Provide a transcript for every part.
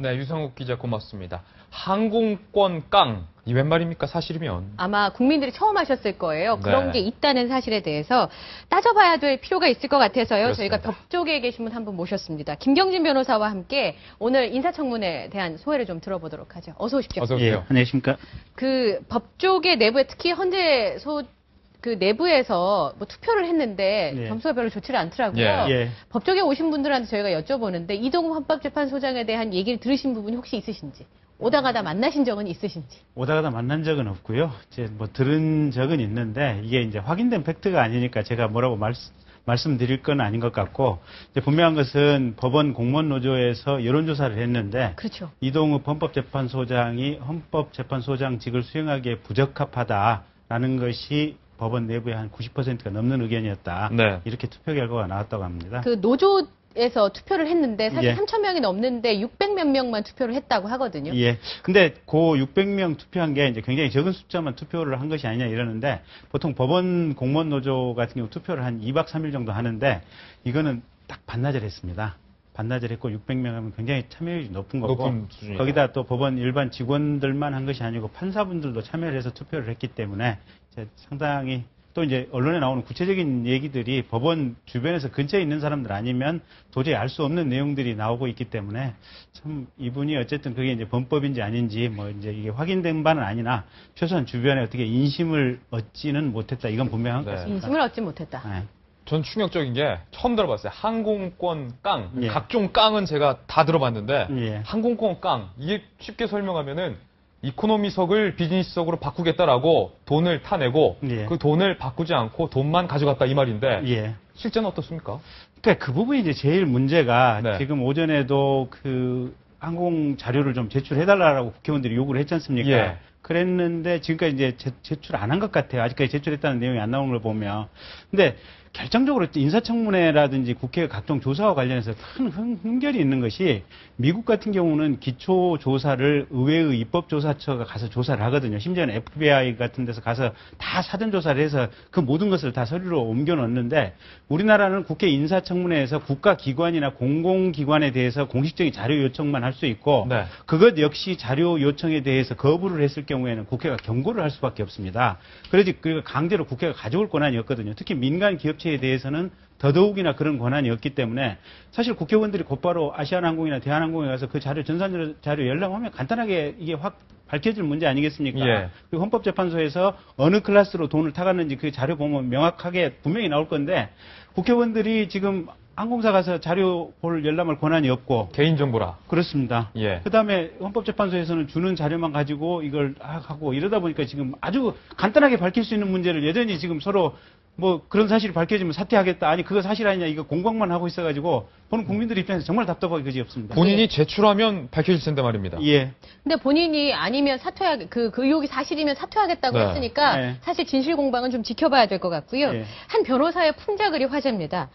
네, 유상욱 기자 고맙습니다. 항공권 깡, 이 웬 말입니까? 사실이면. 아마 국민들이 처음 하셨을 거예요. 그런 네. 게 있다는 사실에 대해서 따져봐야 될 필요가 있을 것 같아서요. 그렇습니다. 저희가 법 쪽에 계신 분 한 분 모셨습니다. 김경진 변호사와 함께 오늘 인사청문회에 대한 소회를 좀 들어보도록 하죠. 어서 오십시오. 어서 오세요. 예, 안녕하십니까. 그 법 쪽의 내부에 특히 헌재 그 내부에서 뭐 투표를 했는데 예. 점수가 별로 좋지를 않더라고요. 예. 법조계 오신 분들한테 저희가 여쭤보는데 이동우 헌법재판소장에 대한 얘기를 들으신 부분이 혹시 있으신지, 오다 가다 만나신 적은 있으신지. 오다 가다 만난 적은 없고요. 이제 뭐 들은 적은 있는데 이게 이제 확인된 팩트가 아니니까 제가 뭐라고 말씀드릴 건 아닌 것 같고, 이제 분명한 것은 법원 공무원 노조에서 여론조사를 했는데 그렇죠. 이동우 헌법재판소장이 헌법재판소장직을 수행하기에 부적합하다라는 것이 법원 내부에 한 90%가 넘는 의견이었다. 네. 이렇게 투표 결과가 나왔다고 합니다. 그 노조에서 투표를 했는데 사실 예. 3,000명이 넘는데 600몇 명만 투표를 했다고 하거든요. 예. 근데 그 600명 투표한 게 이제 굉장히 적은 숫자만 투표를 한 것이 아니냐 이러는데, 보통 법원 공무원 노조 같은 경우 투표를 한 2박 3일 정도 하는데 이거는 딱 반나절 했습니다. 반나절 했고 600명 하면 굉장히 참여율이 높은 거고, 높은 수준이죠. 거기다 또 법원 일반 직원들만 한 것이 아니고 판사분들도 참여를 해서 투표를 했기 때문에 이제 상당히, 또 이제 언론에 나오는 구체적인 얘기들이 법원 주변에서 근처에 있는 사람들 아니면 도저히 알 수 없는 내용들이 나오고 있기 때문에 참 이분이 어쨌든 그게 이제 범법인지 아닌지 뭐 이제 이게 확인된 바는 아니나 최소한 주변에 어떻게 인심을 얻지는 못했다. 이건 분명한 것 네. 같습니다. 인심을 얻지 못했다. 네. 전 충격적인 게 처음 들어봤어요. 항공권 깡. 예. 각종 깡은 제가 다 들어봤는데 예. 항공권 깡. 이게 쉽게 설명하면은 이코노미석을 비즈니스석으로 바꾸겠다라고 돈을 타내고 예. 그 돈을 바꾸지 않고 돈만 가져갔다 이 말인데 예. 실제는 어떻습니까? 그러니까 그 부분이 이제 제일 문제가, 네. 지금 오전에도 그 항공 자료를 좀 제출해달라고 국회의원들이 요구를 했지 않습니까? 예. 그랬는데 지금까지 이제 제출 안 한 것 같아요. 아직까지 제출했다는 내용이 안 나오는 걸 보면. 근데 결정적으로 인사청문회라든지 국회 각종 조사와 관련해서 큰 흥결이 있는 것이, 미국 같은 경우는 기초조사를 의회의 입법조사처가 가서 조사를 하거든요. 심지어는 FBI 같은 데서 가서 다 사전조사를 해서 그 모든 것을 다 서류로 옮겨 넣는데, 우리나라는 국회 인사청문회에서 국가기관이나 공공기관에 대해서 공식적인 자료 요청만 할 수 있고, 네. 그것 역시 자료 요청에 대해서 거부를 했을 경우에는 국회가 경고를 할 수밖에 없습니다. 그래서 강제로 국회가 가져올 권한이 없거든요. 특히 민간 기업체에 대해서는 더더욱이나 그런 권한이 없기 때문에, 사실 국회의원들이 곧바로 아시아나항공이나 대한항공에 가서 그 전산 자료 열람하면 간단하게 이게 확 밝혀질 문제 아니겠습니까? 예. 그리고 헌법재판소에서 어느 클래스로 돈을 타갔는지 그 자료 보면 명확하게 분명히 나올 건데, 국회의원들이 지금 항공사 가서 자료 볼 열람할 권한이 없고. 개인정보라. 그렇습니다. 예. 그다음에 헌법재판소에서는 주는 자료만 가지고 이걸 하고 이러다 보니까 지금 아주 간단하게 밝힐 수 있는 문제를 여전히 지금 서로 뭐 그런 사실이 밝혀지면 사퇴하겠다. 아니 그거 사실 아니냐. 이거 공방만 하고 있어가지고 보는 국민들 입장에서 정말 답답하기 그지없습니다. 본인이 제출하면 밝혀질 텐데 말입니다. 예. 근데 본인이 아니면 그 의혹이 사실이면 사퇴하겠다고 네. 했으니까 네. 사실 진실 공방은 좀 지켜봐야 될 것 같고요. 네. 한 변호사의 풍자글이 화제입니다.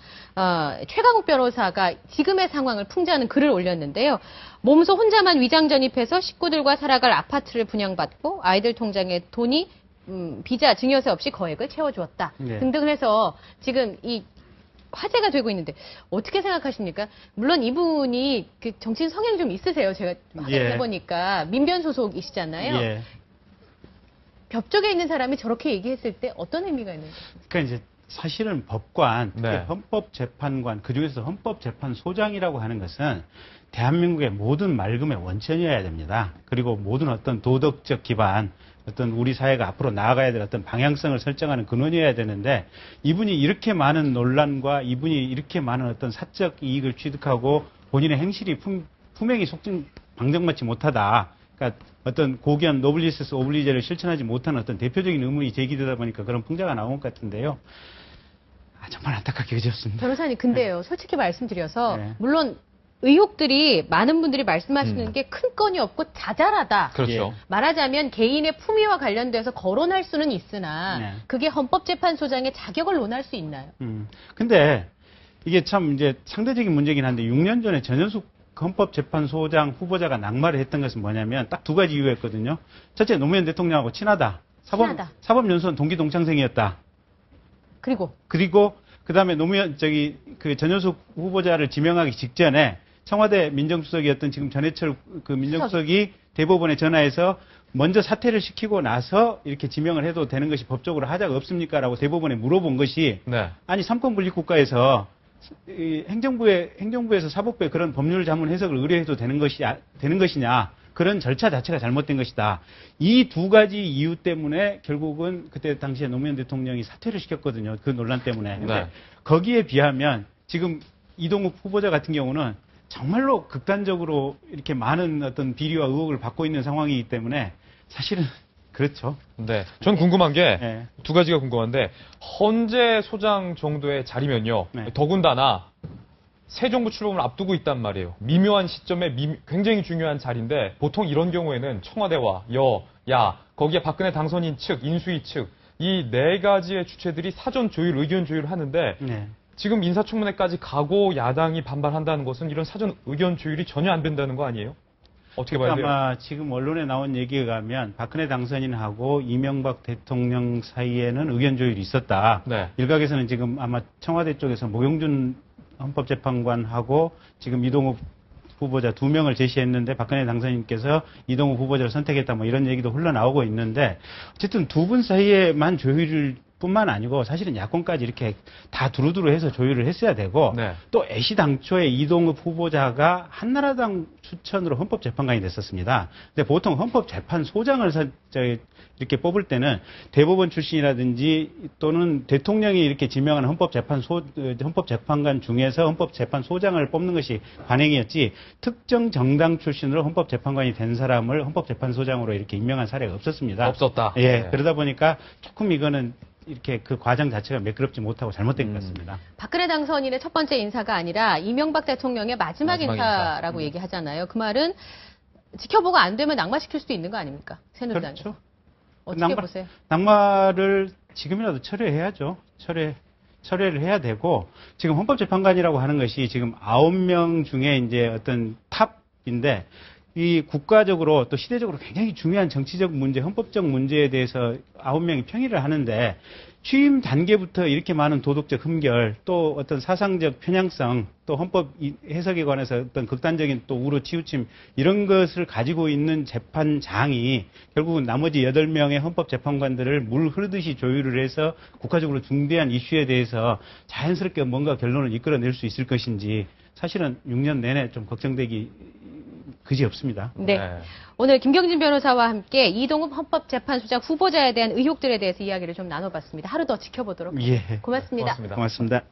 최강욱 변호사가 지금의 상황을 풍자하는 글을 올렸는데요. 몸소 혼자만 위장 전입해서 식구들과 살아갈 아파트를 분양받고 아이들 통장에 돈이 비자, 증여세 없이 거액을 채워주었다. 네. 등등 해서 지금 이 화제가 되고 있는데 어떻게 생각하십니까? 물론 이분이 그 정치인 성향이 좀 있으세요. 제가 확인해 보니까 민변 소속이시잖아요. 예. 법조계에 있는 사람이 저렇게 얘기했을 때 어떤 의미가 있는지. 그러니까 이제 사실은 법관, 특히 네. 헌법재판관, 그중에서 헌법재판소장이라고 하는 것은 대한민국의 모든 맑음의 원천이어야 됩니다. 그리고 모든 어떤 도덕적 기반, 어떤 우리 사회가 앞으로 나아가야 될 어떤 방향성을 설정하는 근원이어야 되는데, 이분이 이렇게 많은 논란과 이분이 이렇게 많은 어떤 사적 이익을 취득하고 본인의 행실이 품행이 방정맞지 못하다. 그러니까 어떤 고귀한 노블리스 오블리제를 실천하지 못하는 어떤 대표적인 의문이 제기되다 보니까 그런 풍자가 나온 것 같은데요. 정말 안타깝게 그지없습니다. 변호사님, 근데요, 솔직히 말씀드려서, 네. 물론 의혹들이 많은 분들이 말씀하시는 게 큰 건이 없고 자잘하다. 그렇죠. 말하자면 개인의 품위와 관련돼서 거론할 수는 있으나 네. 그게 헌법재판소장의 자격을 논할 수 있나요? 근데 이게 참 이제 상대적인 문제긴 한데, 6년 전에 전현숙 헌법재판소장 후보자가 낙마를 했던 것은 뭐냐면 딱 두 가지 이유였거든요. 첫째, 노무현 대통령하고 친하다. 사법연수원 동기 동창생이었다. 그리고 그다음에 노무현 그 전현숙 후보자를 지명하기 직전에 청와대 민정수석이었던 지금 전해철 그 민정수석이 대법원에 전화해서 먼저 사퇴를 시키고 나서 이렇게 지명을 해도 되는 것이 법적으로 하자가 없습니까? 라고 대법원에 물어본 것이 네. 아니 삼권 분립 국가에서 이 행정부에서 사법부에 그런 법률 자문 해석을 의뢰해도 되는 것이냐? 그런 절차 자체가 잘못된 것이다. 이 두 가지 이유 때문에 결국은 그때 당시에 노무현 대통령이 사퇴를 시켰거든요. 그 논란 때문에. 근데 네. 거기에 비하면 지금 이동욱 후보자 같은 경우는 정말로 극단적으로 이렇게 많은 어떤 비리와 의혹을 받고 있는 상황이기 때문에 사실은 그렇죠. 네. 전 궁금한 게 네. 두 가지가 궁금한데 헌재 소장 정도의 자리면요. 네. 더군다나 새 정부 출범을 앞두고 있단 말이에요. 미묘한 시점에 굉장히 중요한 자리인데 보통 이런 경우에는 청와대와 야 거기에 박근혜 당선인 측, 인수위 측 이 네 가지의 주체들이 사전 조율, 의견 조율을 하는데 네. 지금 인사청문회까지 가고 야당이 반발한다는 것은 이런 사전 의견 조율이 전혀 안 된다는 거 아니에요? 어떻게 봐야 돼요? 아마 지금 언론에 나온 얘기에 가면 박근혜 당선인하고 이명박 대통령 사이에는 의견 조율이 있었다. 네. 일각에서는 지금 아마 청와대 쪽에서 목용준 헌법재판관하고 지금 이동욱 후보자 2명을 제시했는데 박근혜 당선인께서 이동욱 후보자를 선택했다 뭐 이런 얘기도 흘러나오고 있는데 어쨌든 두 분 사이에만 조율을 뿐만 아니고 사실은 야권까지 이렇게 다 두루두루 해서 조율을 했어야 되고 네. 또 애시당초에 이동욱 후보자가 한나라당 추천으로 헌법재판관이 됐었습니다. 근데 보통 헌법재판소장을 이렇게 뽑을 때는 대법원 출신이라든지 또는 대통령이 이렇게 지명하는 헌법재판관 중에서 헌법재판소장을 뽑는 것이 관행이었지 특정 정당 출신으로 헌법재판관이 된 사람을 헌법재판소장으로 이렇게 임명한 사례가 없었습니다. 없었다. 예, 네. 그러다 보니까 조금 이거는 이렇게 그 과정 자체가 매끄럽지 못하고 잘못된 것 같습니다. 박근혜 당선인의 첫 번째 인사가 아니라 이명박 대통령의 마지막 마지막 인사라고 얘기하잖아요. 그 말은 지켜보고 안 되면 낙마시킬 수도 있는 거 아닙니까? 새누리당에서. 그렇죠. 어떻게 보세요? 낙마를 지금이라도 철회해야죠. 철회를 해야 되고 지금 헌법재판관이라고 하는 것이 지금 9명 중에 이제 어떤 탑인데 이 국가적으로 또 시대적으로 굉장히 중요한 정치적 문제, 헌법적 문제에 대해서 9명이 평의를 하는데 취임 단계부터 이렇게 많은 도덕적 흠결, 또 어떤 사상적 편향성, 또 헌법 해석에 관해서 어떤 극단적인 또 우로 치우침 이런 것을 가지고 있는 재판장이 결국은 나머지 8명의 헌법재판관들을 물 흐르듯이 조율을 해서 국가적으로 중대한 이슈에 대해서 자연스럽게 뭔가 결론을 이끌어낼 수 있을 것인지 사실은 6년 내내 좀 걱정되기 그지없습니다. 네. 네. 오늘 김경진 변호사와 함께 이동욱 헌법재판소장 후보자에 대한 의혹들에 대해서 이야기를 좀 나눠봤습니다. 하루 더 지켜보도록 하겠습니다. 예. 고맙습니다. 고맙습니다. 고맙습니다.